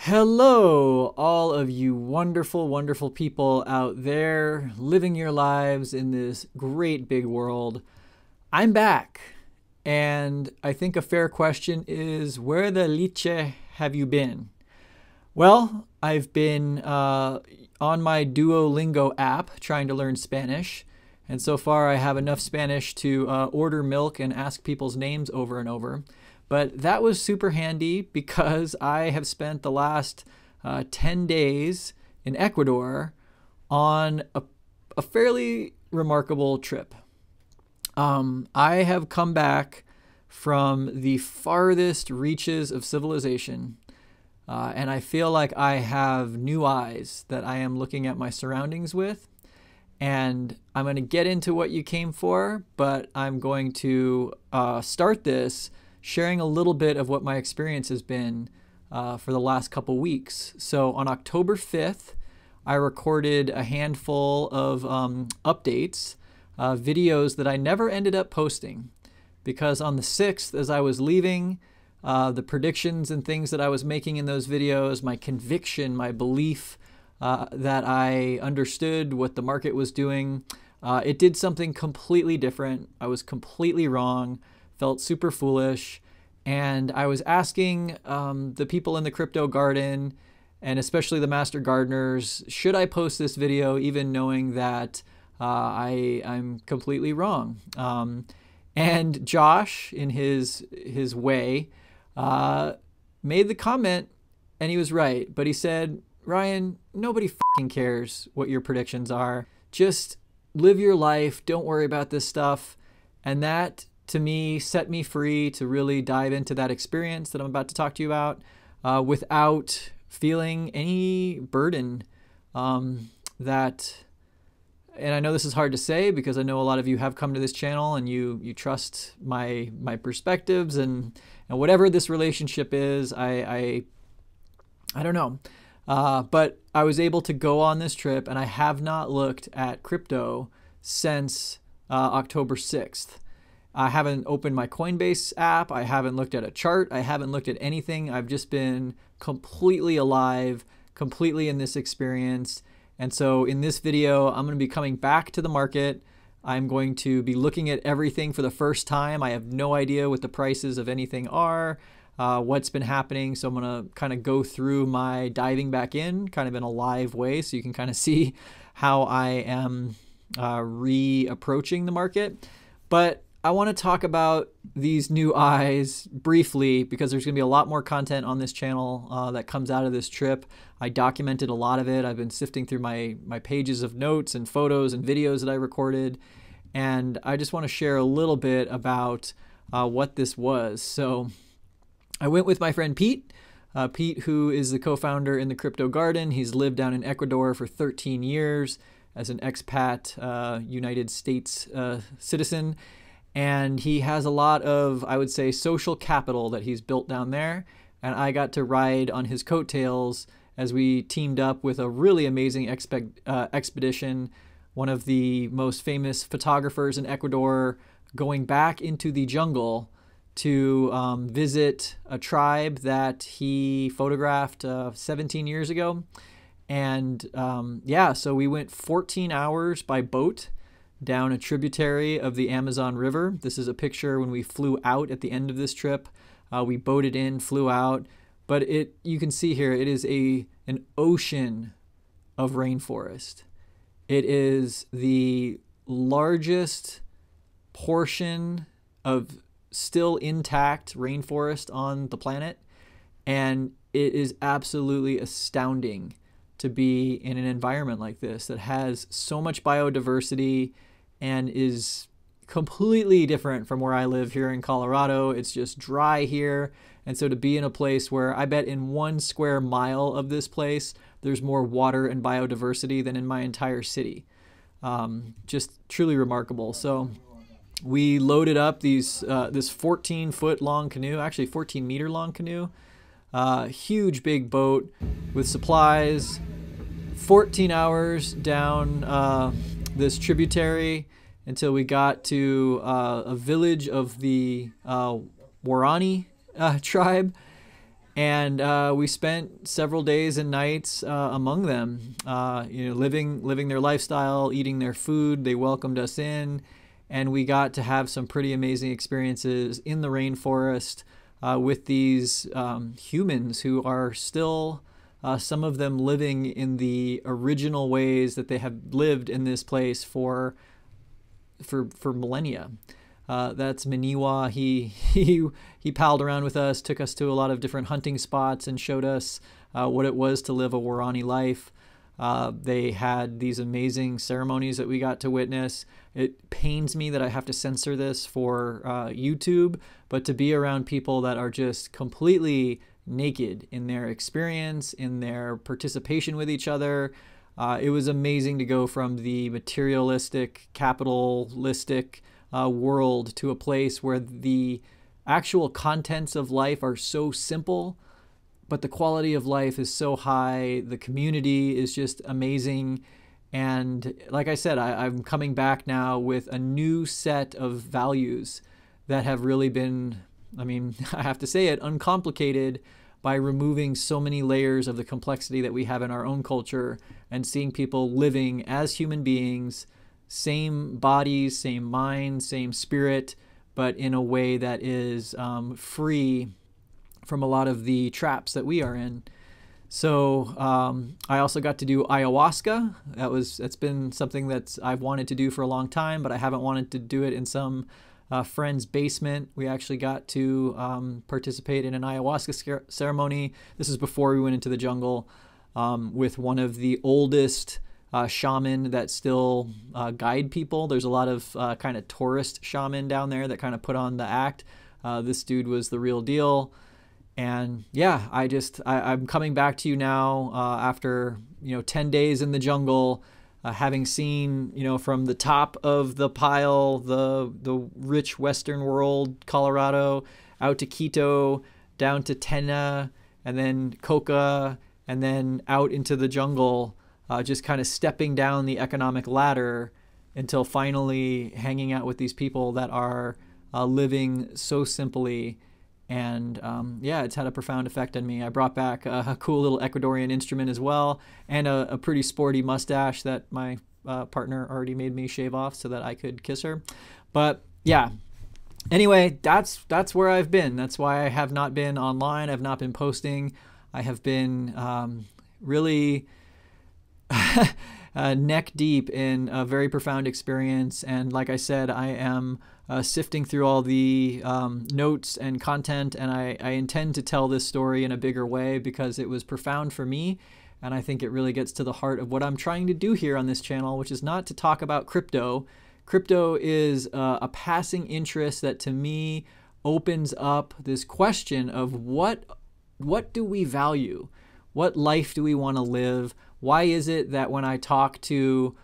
Hello, all of you wonderful, wonderful people out there living your lives in this great big world. I'm back, and I think a fair question is, where the leche have you been? Well, I've been on my Duolingo app trying to learn Spanish, and so far I have enough Spanish to order milk and ask people's names over and over. But that was super handy because I have spent the last 10 days in Ecuador on a fairly remarkable trip. I have come back from the farthest reaches of civilization, and I feel like I have new eyes that I am looking at my surroundings with. And I'm going to get into what you came for, but I'm going to start this sharing a little bit of what my experience has been for the last couple weeks. So on October 5th, I recorded a handful of updates, videos that I never ended up posting, because on the 6th, as I was leaving, the predictions and things that I was making in those videos, my conviction, my belief that I understood what the market was doing, it did something completely different. I was completely wrong. Felt super foolish, and I was asking the people in the crypto garden, and especially the master gardeners, should I post this video even knowing that I'm completely wrong? And Josh, in his way, made the comment, and he was right, but he said, Ryan, nobody fucking cares what your predictions are. Just live your life, don't worry about this stuff. And that, to me, set me free to really dive into that experience that I'm about to talk to you about without feeling any burden that, and I know this is hard to say because I know a lot of you have come to this channel and you trust my perspectives and whatever this relationship is, I don't know. But I was able to go on this trip, and I have not looked at crypto since October 6th. I haven't opened my Coinbase app. I haven't looked at a chart. I haven't looked at anything. I've just been completely alive, completely in this experience. And so in this video, I'm going to be coming back to the market. I'm going to be looking at everything for the first time. I have no idea what the prices of anything are, what's been happening. So I'm going to kind of go through my diving back in kind of in a live way so you can kind of see how I am reapproaching the market. But I want to talk about these new eyes briefly because there's going to be a lot more content on this channel that comes out of this trip. I documented a lot of it. I've been sifting through my pages of notes and photos and videos that I recorded. And I just want to share a little bit about what this was. So I went with my friend Pete. Pete, who is the co-founder in the Crypto Garden. He's lived down in Ecuador for 13 years as an expat United States citizen. And he has a lot of, I would say, social capital that he's built down there. And I got to ride on his coattails as we teamed up with a really amazing expedition, one of the most famous photographers in Ecuador, going back into the jungle to visit a tribe that he photographed 17 years ago. And yeah, so we went 14 hours by boat down a tributary of the Amazon River. This is a picture when we flew out at the end of this trip. We boated in, flew out, but you can see here, it is an ocean of rainforest. It is the largest portion of still intact rainforest on the planet, and it is absolutely astounding to be in an environment like this that has so much biodiversity and is completely different from where I live here in Colorado. It's just dry here. And so to be in a place where I bet in 1 square mile of this place, there's more water and biodiversity than in my entire city. Just truly remarkable. So we loaded up this 14-foot long canoe, actually 14-meter long canoe, huge big boat with supplies, 14 hours down this tributary until we got to a village of the Warani tribe. And we spent several days and nights among them, living their lifestyle, eating their food. They welcomed us in, and we got to have some pretty amazing experiences in the rainforest with these humans who are still, some of them living in the original ways that they have lived in this place for millennia. That's Miniwa. He palled around with us, took us to a lot of different hunting spots, and showed us what it was to live a Warani life. They had these amazing ceremonies that we got to witness. It pains me that I have to censor this for YouTube, but to be around people that are just completely naked in their experience, in their participation with each other, it was amazing to go from the materialistic, capitalistic world to a place where the actual contents of life are so simple, but the quality of life is so high. The community is just amazing. And like I said, I'm coming back now with a new set of values that have really been, I mean, I have to say it, uncomplicated by removing so many layers of the complexity that we have in our own culture and seeing people living as human beings, same bodies, same mind, same spirit, but in a way that is free from a lot of the traps that we are in. So I also got to do ayahuasca. That's been something that I've wanted to do for a long time, but I haven't wanted to do it in some friend's basement. We actually got to participate in an ayahuasca ceremony. This is before we went into the jungle with one of the oldest shaman that still guide people. There's a lot of kind of tourist shaman down there that kind of put on the act. This dude was the real deal. And yeah, I'm coming back to you now after 10 days in the jungle, having seen from the top of the pile the rich Western world, Colorado, out to Quito, down to Tena, and then Coca, and then out into the jungle, just kind of stepping down the economic ladder until finally hanging out with these people that are living so simply. And yeah, it's had a profound effect on me. I brought back a cool little Ecuadorian instrument as well, and a pretty sporty mustache that my partner already made me shave off so that I could kiss her. But yeah, anyway, that's where I've been. That's why I have not been online. I've not been posting. I have been really neck deep in a very profound experience. And like I said, I am sifting through all the notes and content, and I intend to tell this story in a bigger way because it was profound for me, and I think it really gets to the heart of what I'm trying to do here on this channel, which is not to talk about crypto. Crypto is a passing interest that to me opens up this question of what do we value? What life do we want to live? Why is it that when I talk to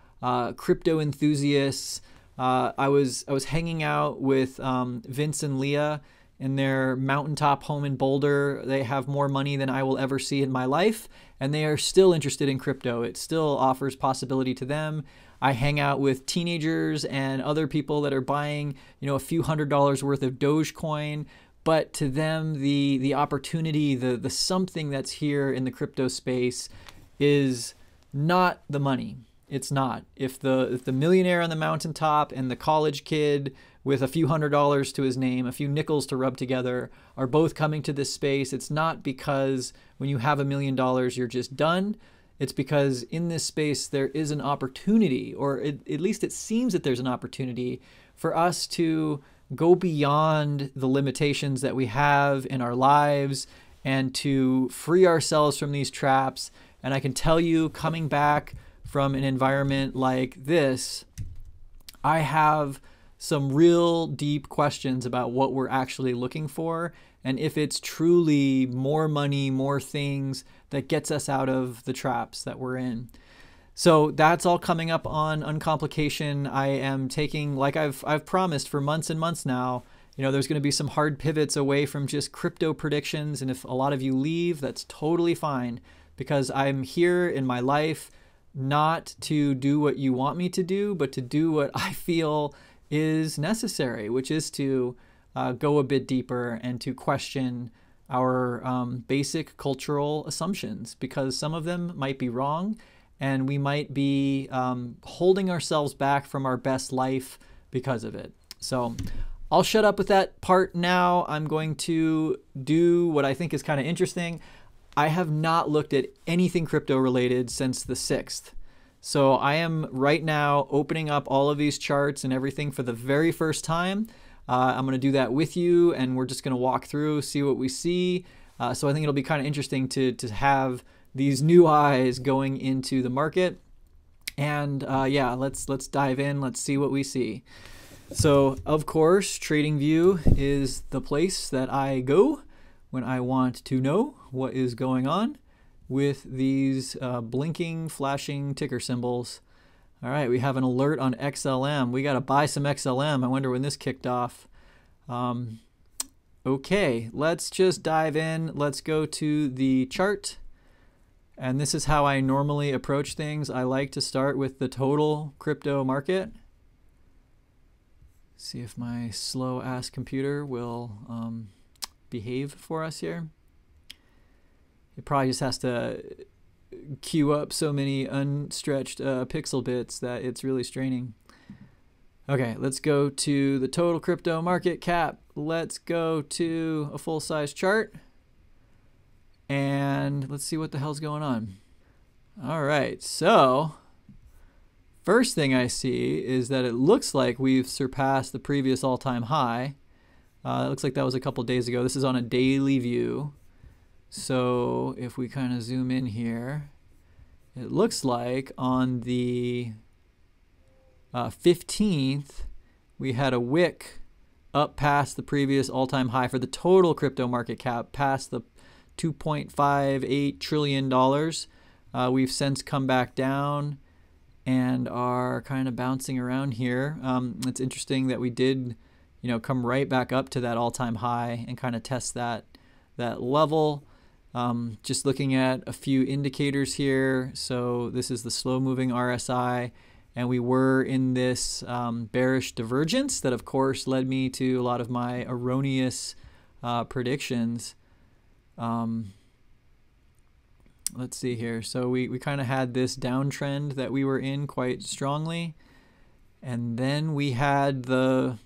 crypto enthusiasts, I was hanging out with Vince and Leah in their mountaintop home in Boulder. They have more money than I will ever see in my life, and they are still interested in crypto. It still offers possibility to them. I hang out with teenagers and other people that are buying, a few $100s worth of Dogecoin, but to them, the opportunity, the something that's here in the crypto space is not the money. It's not. If the millionaire on the mountaintop and the college kid with a few $100s to his name, a few nickels to rub together, are both coming to this space, it's not because when you have $1 million, you're just done. It's because in this space, there is an opportunity, or at least it seems that there's an opportunity for us to go beyond the limitations that we have in our lives and to free ourselves from these traps. And I can tell you, coming back from an environment like this, I have some real deep questions about what we're actually looking for and if it's truly more money, more things that gets us out of the traps that we're in. So that's all coming up on Uncomplication. I am taking, like I've promised for months and months now, there's going to be some hard pivots away from just crypto predictions. And if a lot of you leave, that's totally fine, because I'm here in my life not to do what you want me to do, but to do what I feel is necessary, which is to go a bit deeper and to question basic cultural assumptions, because some of them might be wrong, and we might be holding ourselves back from our best life because of it. So I'll shut up with that part now. I'm going to do what I think is kind of interesting. I have not looked at anything crypto related since the 6th. So I am right now opening up all of these charts and everything for the very first time. I'm going to do that with you, and we're just going to walk through, see what we see. So I think it'll be kind of interesting to have these new eyes going into the market. And yeah, let's dive in. Let's see what we see. So of course, TradingView is the place that I go when I want to know what is going on with these blinking, flashing ticker symbols. All right, we have an alert on XLM. We got to buy some XLM. I wonder when this kicked off. Okay, let's just dive in. Let's go to the chart. And this is how I normally approach things. I like to start with the total crypto market. See if my slow-ass computer will behave for us here. It probably just has to queue up so many unstretched pixel bits that it's really straining. Okay, let's go to the total crypto market cap. Let's go to a full-size chart. And let's see what the hell's going on. All right, so first thing I see is that it looks like we've surpassed the previous all-time high. It looks like that was a couple days ago. This is on a daily view. So if we kind of zoom in here, it looks like on the 15th, we had a wick up past the previous all-time high for the total crypto market cap, past the $2.58 trillion. We've since come back down and are kind of bouncing around here. It's interesting that we did, come right back up to that all-time high and kind of test that level. Just looking at a few indicators here. So this is the slow-moving RSI, and we were in this bearish divergence that, of course, led me to a lot of my erroneous predictions. Let's see here. So we kind of had this downtrend that we were in quite strongly, and then we had the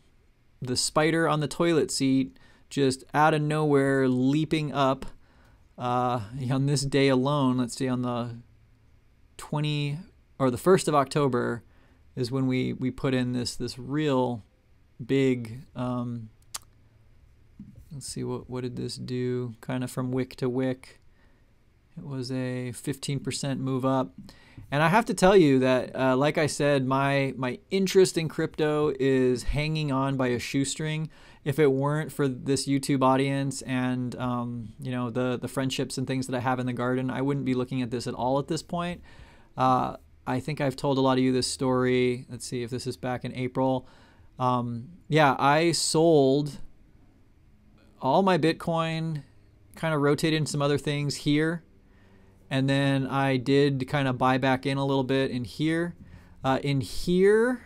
spider on the toilet seat just out of nowhere leaping up. On this day alone, let's see, on the 1st of October is when we put in this real big, let's see, what did this do? Kind of from wick to wick. It was a 15% move up. And I have to tell you that, like I said, my interest in crypto is hanging on by a shoestring. If it weren't for this YouTube audience and the friendships and things that I have in the garden, I wouldn't be looking at this at all at this point. I think I've told a lot of you this story. Let's see if this is back in April. Yeah, I sold all my Bitcoin, kind of rotated in some other things here. And then I did kind of buy back in a little bit in here. In here,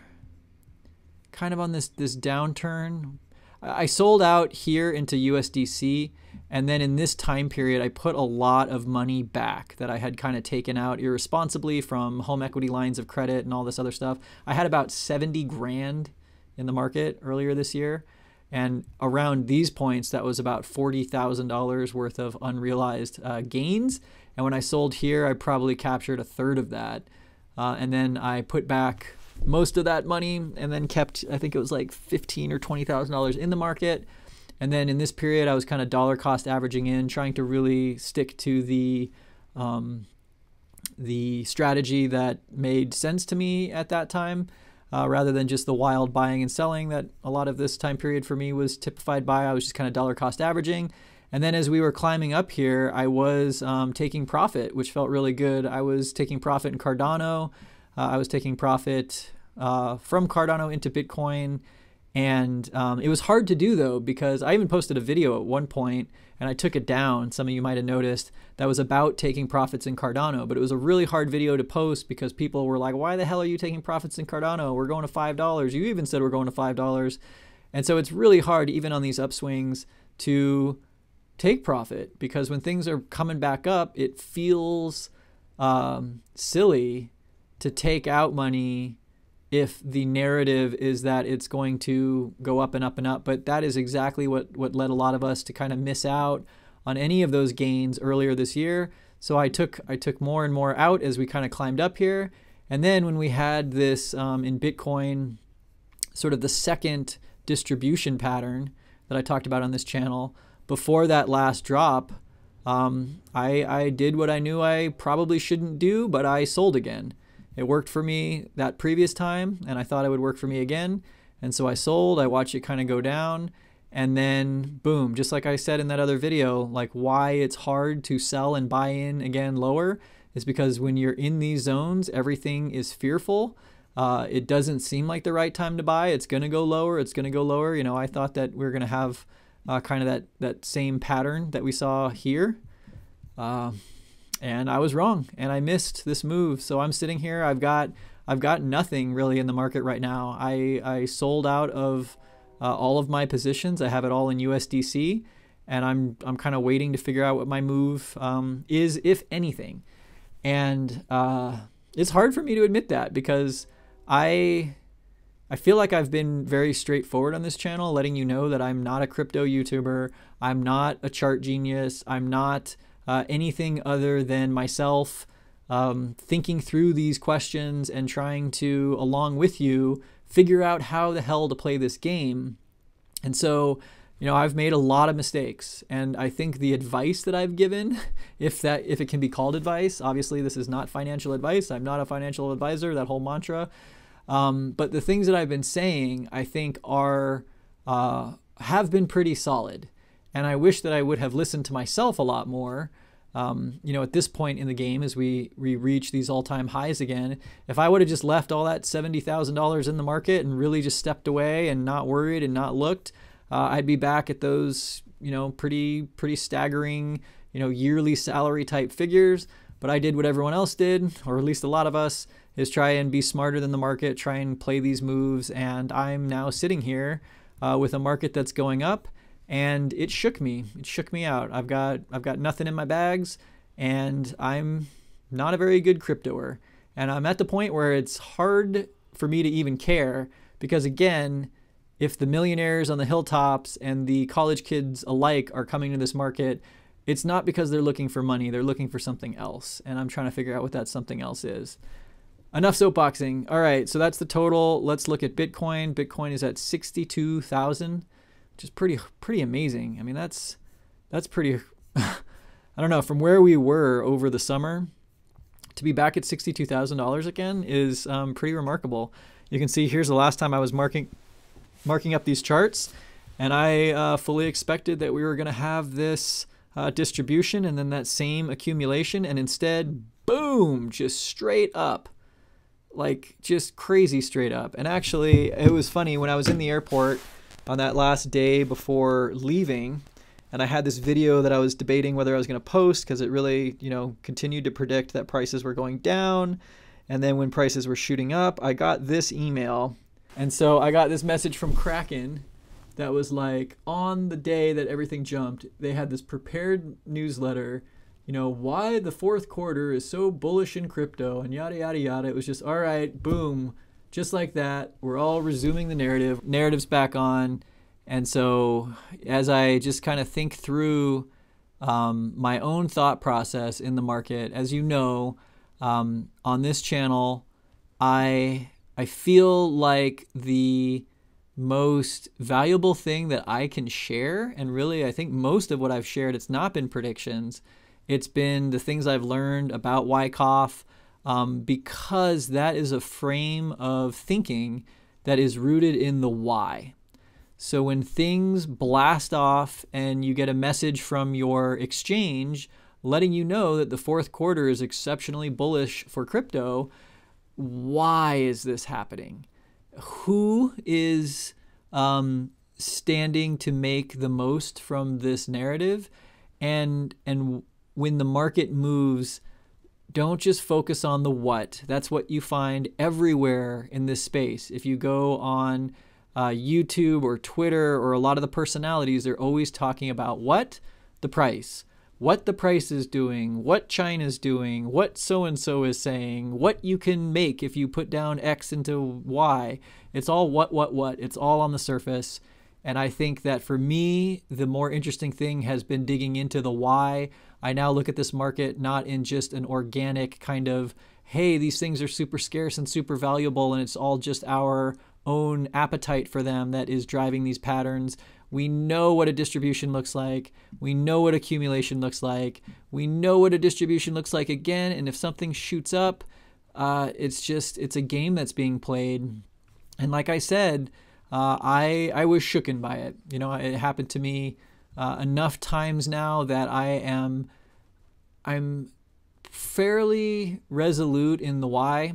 kind of on this downturn, I sold out here into USDC. And then in this time period, I put a lot of money back that I had kind of taken out irresponsibly from home equity lines of credit and all this other stuff. I had about 70 grand in the market earlier this year. And around these points, that was about $40,000 worth of unrealized gains. And when I sold here, I probably captured a third of that. And then I put back most of that money and then kept, I think it was like $15,000 or $20,000 in the market. And then in this period, I was kind of dollar cost averaging in, trying to really stick to the strategy that made sense to me at that time, rather than just the wild buying and selling that a lot of this time period for me was typified by. I was just kind of dollar cost averaging. And then as we were climbing up here, I was taking profit, which felt really good. I was taking profit in Cardano. I was taking profit from Cardano into Bitcoin. And it was hard to do, though, because I even posted a video at one point, and I took it down. Some of you might have noticed that was about taking profits in Cardano. But it was a really hard video to post because people were like, why the hell are you taking profits in Cardano? We're going to $5. You even said we're going to $5. And so it's really hard, even on these upswings, to take profit, because when things are coming back up, it feels silly to take out money if the narrative is that it's going to go up and up and up. But that is exactly what led a lot of us to kind of miss out on any of those gains earlier this year. So I took more and more out as we kind of climbed up here. And then when we had this in Bitcoin, sort of the second distribution pattern that I talked about on this channel, before that last drop, I did what I knew I probably shouldn't do, but I sold again. It worked for me that previous time, and I thought it would work for me again. And so I sold, I watched it kind of go down, and then boom, just like I said in that other video, like why it's hard to sell and buy in again lower is because when you're in these zones, everything is fearful. It doesn't seem like the right time to buy. It's going to go lower. It's going to go lower. You know, I thought that we were going to have kind of that same pattern that we saw here. And I was wrong, and I missed this move. So I'm sitting here. I've got nothing really in the market right now. I sold out of all of my positions. I have it all in USDC, and I'm kind of waiting to figure out what my move is, if anything. And it's hard for me to admit that, because I feel like I've been very straightforward on this channel, letting you know that I'm not a crypto YouTuber. I'm not a chart genius. I'm not anything other than myself thinking through these questions and trying to, along with you, figure out how the hell to play this game. And so, you know, I've made a lot of mistakes, and I think the advice that I've given, if it can be called advice, obviously this is not financial advice. I'm not a financial advisor, that whole mantra. But the things that I've been saying, I think have been pretty solid. And I wish that I would have listened to myself a lot more. You know, at this point in the game, as we reach these all-time highs again, if I would have just left all that $70,000 in the market and really just stepped away and not worried and not looked, I'd be back at those, you know, pretty staggering, you know, yearly salary type figures. But I did what everyone else did, or at least a lot of us, is try and be smarter than the market, try and play these moves. And I'm now sitting here with a market that's going up, and it shook me. It shook me out. I've got nothing in my bags, and I'm not a very good cryptoer. And I'm at the point where it's hard for me to even care, because again, if the millionaires on the hilltops and the college kids alike are coming to this market, it's not because they're looking for money. They're looking for something else. And I'm trying to figure out what that something else is. Enough soapboxing. All right, so that's the total. Let's look at Bitcoin. Bitcoin is at 62,000, which is pretty amazing. I mean, that's pretty, I don't know, from where we were over the summer to be back at $62,000 again is pretty remarkable. You can see here's the last time I was marking up these charts, and I fully expected that we were going to have this distribution and then that same accumulation, and instead, boom, just straight up. Like just crazy straight up. And actually, it was funny when I was in the airport on that last day before leaving, and I had this video that I was debating whether I was going to post, because it really, you know, continued to predict that prices were going down. And then when prices were shooting up, I got this email. And so I got this message from Kraken that was like, on the day that everything jumped, they had this prepared newsletter, you know, why the fourth quarter is so bullish in crypto and yada, yada, yada. It was just, all right, boom, just like that. We're all resuming the narrative. Narrative's back on. And so as I just kind of think through my own thought process in the market, as you know, on this channel, I feel like the most valuable thing that I can share, and really I think most of what I've shared, it's not been predictions. It's been the things I've learned about Wyckoff, because that is a frame of thinking that is rooted in the why. So when things blast off and you get a message from your exchange letting you know that the fourth quarter is exceptionally bullish for crypto, why is this happening? Who is standing to make the most from this narrative? And when the market moves, don't just focus on the what. That's what you find everywhere in this space. If you go on YouTube or Twitter or a lot of the personalities, they're always talking about what, the price, what the price is doing, what China's doing, what so-and-so is saying, what you can make if you put down X into Y. It's all what. It's all on the surface. And I think that for me, the more interesting thing has been digging into the why. I now look at this market not in just an organic kind of, hey, these things are super scarce and super valuable, and it's all just our own appetite for them that is driving these patterns. We know what a distribution looks like. We know what accumulation looks like. We know what a distribution looks like again. And if something shoots up, it's a game that's being played. And like I said, I was shooken by it. You know, it happened to me enough times now that I'm fairly resolute in the why.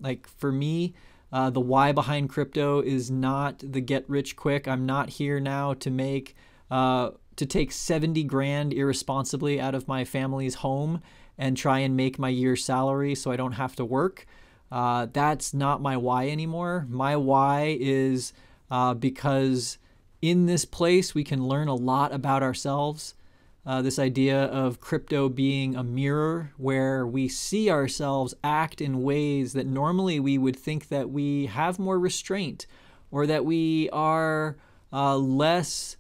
Like for me, the why behind crypto is not the get rich quick. I'm not here now to take 70 grand irresponsibly out of my family's home and try and make my year's salary so I don't have to work. That's not my why anymore. My why is because in this place we can learn a lot about ourselves. This idea of crypto being a mirror where we see ourselves act in ways that normally we would think that we have more restraint or that we are less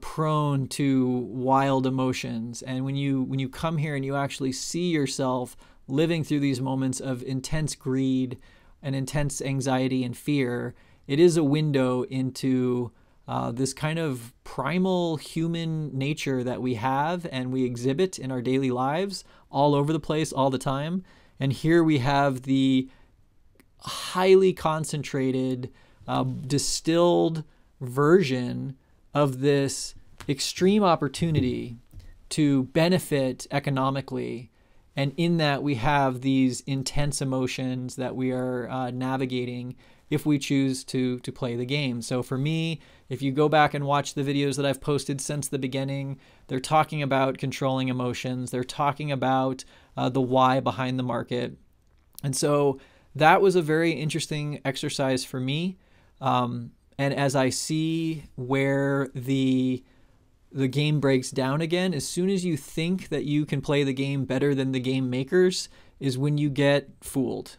prone to wild emotions. And when you come here and you actually see yourself living through these moments of intense greed and intense anxiety and fear, it is a window into this kind of primal human nature that we have and we exhibit in our daily lives all over the place all the time. And here we have the highly concentrated, distilled version of this extreme opportunity to benefit economically. And in that we have these intense emotions that we are navigating if we choose to play the game. So for me, if you go back and watch the videos that I've posted since the beginning, they're talking about controlling emotions. They're talking about the why behind the market. And so that was a very interesting exercise for me. And as I see where the game breaks down again, as soon as you think that you can play the game better than the game makers is when you get fooled.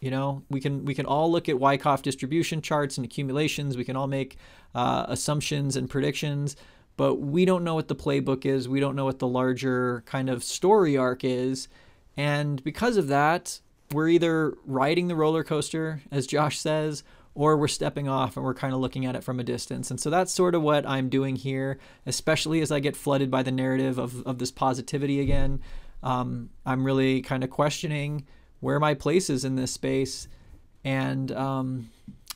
You know, we can all look at Wyckoff distribution charts and accumulations. We can all make assumptions and predictions, but we don't know what the playbook is. We don't know what the larger kind of story arc is. And because of that, we're either riding the roller coaster, as Josh says, or we're stepping off and we're kind of looking at it from a distance. And so that's sort of what I'm doing here, especially as I get flooded by the narrative of this positivity again. I'm really kind of questioning where my place is in this space. And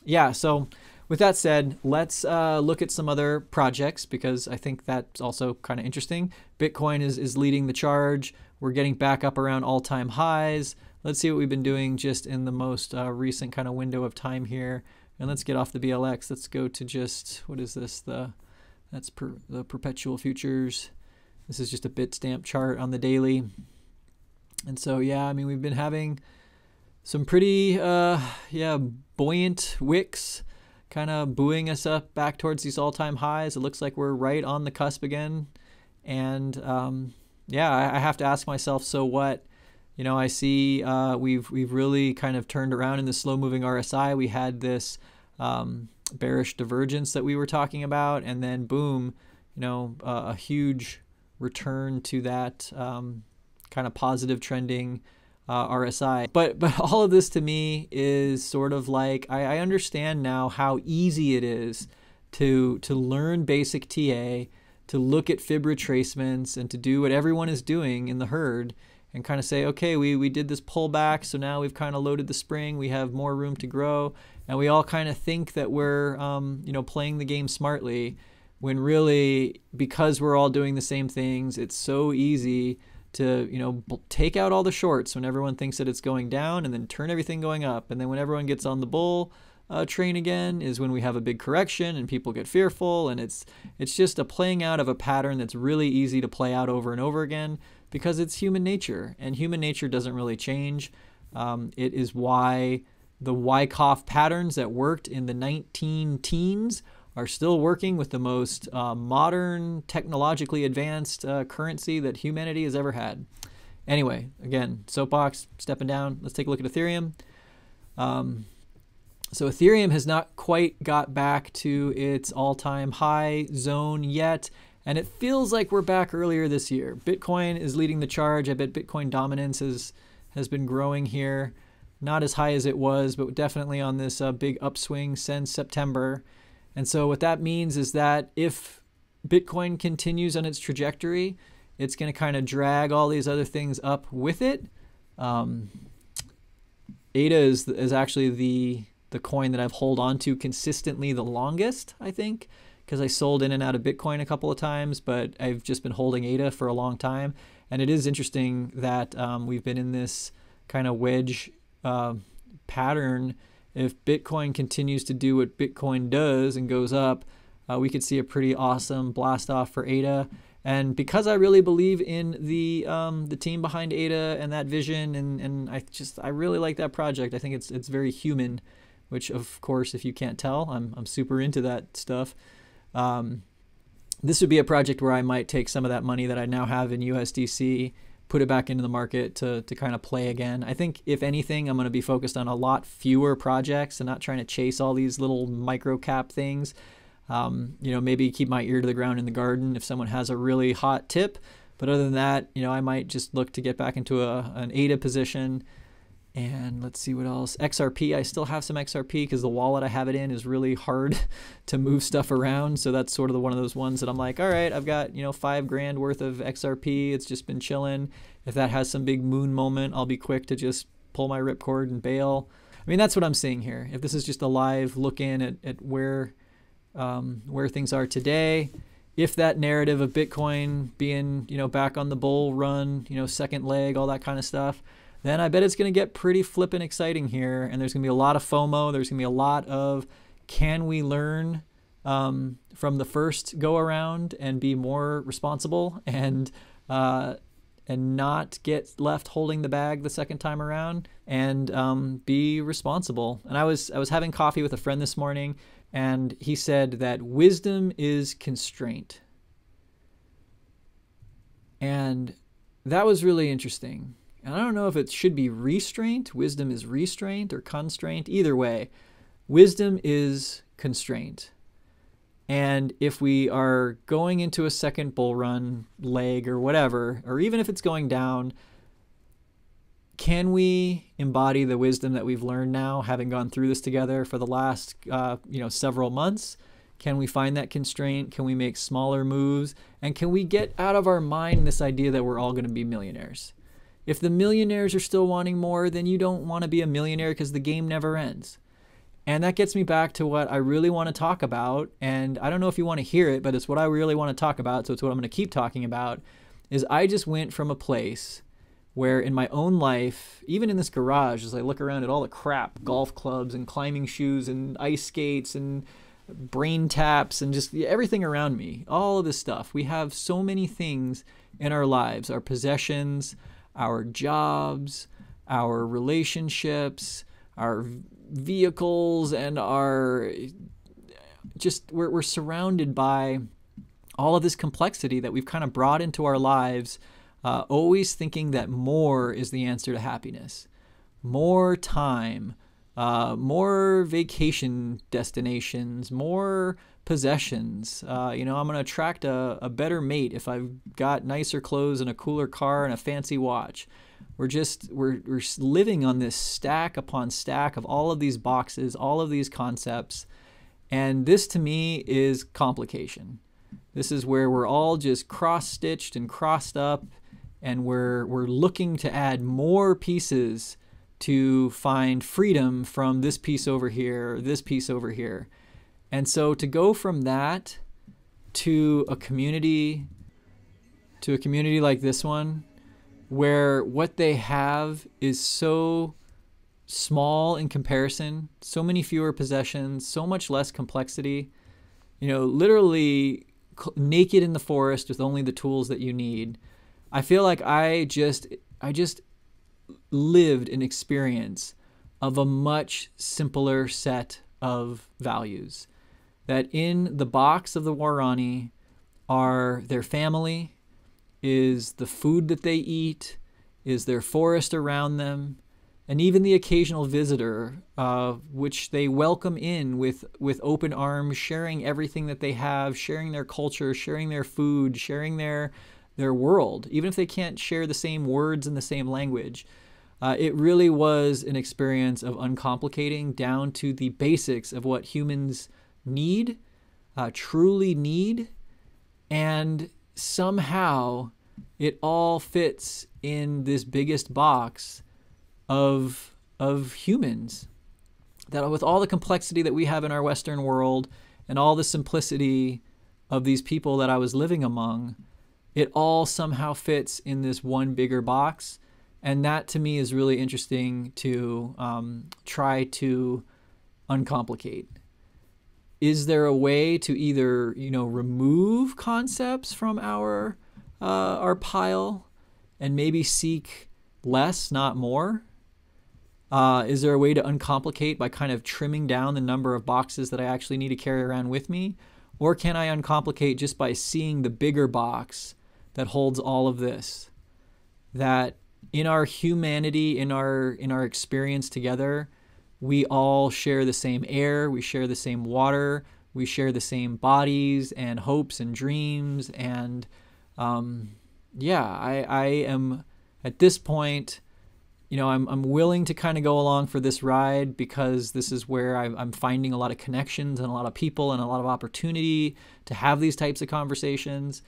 yeah, so with that said, let's look at some other projects because I think that's also kind of interesting. Bitcoin is leading the charge. We're getting back up around all-time highs. Let's see what we've been doing just in the most recent kind of window of time here. And let's get off the BLX. Let's go to just, what is this? The perpetual futures. This is just a Bitstamp chart on the daily. And so, yeah, I mean, we've been having some pretty, buoyant wicks kind of buoying us up back towards these all-time highs. It looks like we're right on the cusp again. And, I have to ask myself, so what? You know, I see we've really kind of turned around in the slow-moving RSI. We had this bearish divergence that we were talking about, and then boom, you know, a huge return to that kind of positive trending RSI. But all of this to me is sort of like, I understand now how easy it is to learn basic TA, to look at fib retracements, and to do what everyone is doing in the herd and kind of say, okay, we did this pullback, so now we've kind of loaded the spring, we have more room to grow, and we all kind of think that we're playing the game smartly, when really, because we're all doing the same things, it's so easy to take out all the shorts when everyone thinks that it's going down, and then turn everything going up. And then when everyone gets on the bull train again is when we have a big correction and people get fearful, and it's just a playing out of a pattern that's really easy to play out over and over again because it's human nature, and human nature doesn't really change. It is why the Wyckoff patterns that worked in the 19 teens are still working with the most modern, technologically advanced currency that humanity has ever had. Anyway, again, soapbox, stepping down. Let's take a look at Ethereum. So Ethereum has not quite got back to its all-time high zone yet, and it feels like we're back earlier this year. Bitcoin is leading the charge. I bet Bitcoin dominance has been growing here. Not as high as it was, but definitely on this big upswing since September. And so what that means is that if Bitcoin continues on its trajectory, it's going to kind of drag all these other things up with it. ADA is actually the coin that I've held on to consistently the longest, I think, because I sold in and out of Bitcoin a couple of times, but I've just been holding ADA for a long time. And it is interesting that we've been in this kind of wedge pattern. If Bitcoin continues to do what Bitcoin does and goes up, we could see a pretty awesome blast off for ADA. And because I really believe in the team behind ADA and that vision, and I really like that project. I think it's very human, which of course, if you can't tell, I'm super into that stuff. This would be a project where I might take some of that money that I now have in USDC, put it back into the market to kind of play again. I think if anything, I'm going to be focused on a lot fewer projects and not trying to chase all these little micro cap things. Maybe keep my ear to the ground in the garden if someone has a really hot tip. But other than that, I might just look to get back into an ADA position. And let's see what else. XRP, I still have some XRP because the wallet I have it in is really hard to move stuff around. So that's sort of one of those ones that I'm like, all right, I've got, $5,000 worth of XRP. It's just been chilling. If that has some big moon moment, I'll be quick to just pull my ripcord and bail. I mean, that's what I'm seeing here. If this is just a live look in at where things are today, if that narrative of Bitcoin being, back on the bull run, second leg, all that kind of stuff, then I bet it's going to get pretty flippin' exciting here. And there's going to be a lot of FOMO. There's going to be a lot of, can we learn from the first go around and be more responsible and not get left holding the bag the second time around, and be responsible. And I was having coffee with a friend this morning, and he said that wisdom is constraint. And that was really interesting. And I don't know if it should be restraint. Wisdom is restraint or constraint. Either way, wisdom is constraint. And if we are going into a second bull run leg or whatever, or even if it's going down, can we embody the wisdom that we've learned now, having gone through this together for the last several months? Can we find that constraint? Can we make smaller moves? And can we get out of our mind this idea that we're all going to be millionaires? If the millionaires are still wanting more, then you don't want to be a millionaire because the game never ends. And that gets me back to what I really want to talk about. And I don't know if you want to hear it, but it's what I really want to talk about. So it's what I'm going to keep talking about. Is I just went from a place where in my own life, even in this garage, as I look around at all the crap, golf clubs and climbing shoes and ice skates and brain taps and just everything around me, all of this stuff. We have so many things in our lives, our possessions, our jobs, our relationships, our vehicles, and we're surrounded by all of this complexity that we've kind of brought into our lives, always thinking that more is the answer to happiness. More time, more vacation destinations, more possessions. I'm going to attract a better mate if I've got nicer clothes and a cooler car and a fancy watch. We're living on this stack upon stack of all of these boxes, all of these concepts. And this to me is complication. This is where we're all just cross-stitched and crossed up, and we're looking to add more pieces to find freedom from this piece over here, this piece over here. And so to go from that to a community like this one, where what they have is so small in comparison, so many fewer possessions, so much less complexity, literally naked in the forest with only the tools that you need. I feel like I just lived an experience of a much simpler set of values. that in the box of the Warani are their family, is the food that they eat, is their forest around them, and even the occasional visitor, which they welcome in with open arms, sharing everything that they have, sharing their culture, sharing their food, sharing their world, even if they can't share the same words and the same language. It really was an experience of uncomplicating down to the basics of what humans need, truly need, and somehow it all fits in this biggest box of humans. That with all the complexity that we have in our Western world and all the simplicity of these people that I was living among, it all somehow fits in this one bigger box. And that to me is really interesting to try to uncomplicate. Is there a way to either, remove concepts from our pile and maybe seek less, not more? Is there a way to uncomplicate by kind of trimming down the number of boxes that I actually need to carry around with me? Or can I uncomplicate just by seeing the bigger box that holds all of this? That in our humanity, in our experience together, we all share the same air, we share the same water, we share the same bodies and hopes and dreams. And I am at this point, I'm willing to kind of go along for this ride, because this is where I'm finding a lot of connections and a lot of people and a lot of opportunity to have these types of conversations.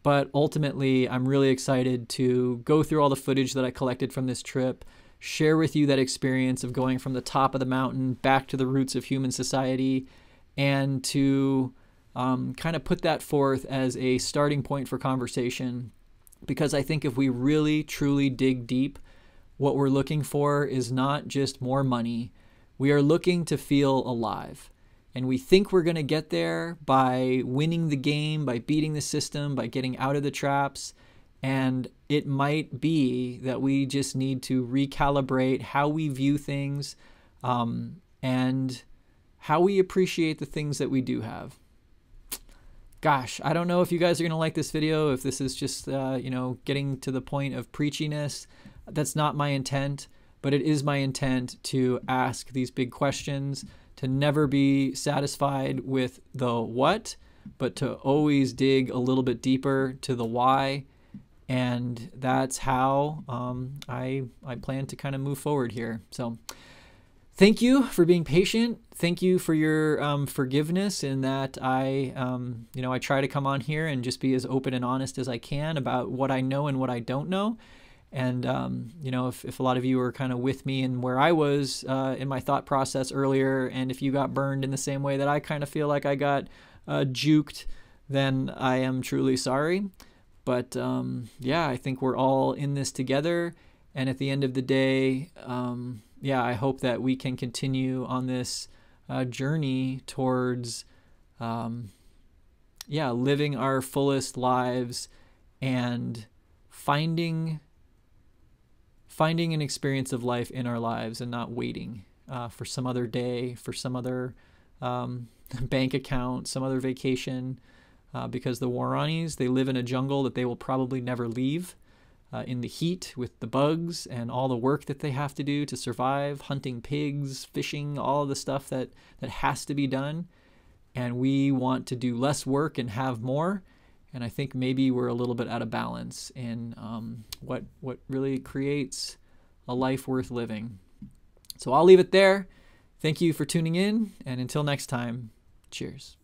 But ultimately, I'm really excited to go through all the footage that I collected from this trip, share with you that experience of going from the top of the mountain back to the roots of human society, and to kind of put that forth as a starting point for conversation. Because I think if we really, truly dig deep, what we're looking for is not just more money. We are looking to feel alive. And we think we're going to get there by winning the game, by beating the system, by getting out of the traps. And it might be that we just need to recalibrate how we view things, and how we appreciate the things that we do have. Gosh, I don't know if you guys are going to like this video, if this is just, getting to the point of preachiness. That's not my intent, but it is my intent to ask these big questions, to never be satisfied with the what, but to always dig a little bit deeper to the why. And that's how I plan to kind of move forward here. So thank you for being patient. Thank you for your forgiveness in that I try to come on here and just be as open and honest as I can about what I know and what I don't know. And, if a lot of you are kind of with me in where I was in my thought process earlier, and if you got burned in the same way that I kind of feel like I got juked, then I am truly sorry. But I think we're all in this together. And at the end of the day, I hope that we can continue on this journey towards, living our fullest lives and finding an experience of life in our lives, and not waiting for some other day, for some other bank account, some other vacation, because the Waranis, they live in a jungle that they will probably never leave, in the heat with the bugs and all the work that they have to do to survive, hunting pigs, fishing, all of the stuff that has to be done. And we want to do less work and have more. And I think maybe we're a little bit out of balance in what really creates a life worth living. So I'll leave it there. Thank you for tuning in, and until next time, cheers.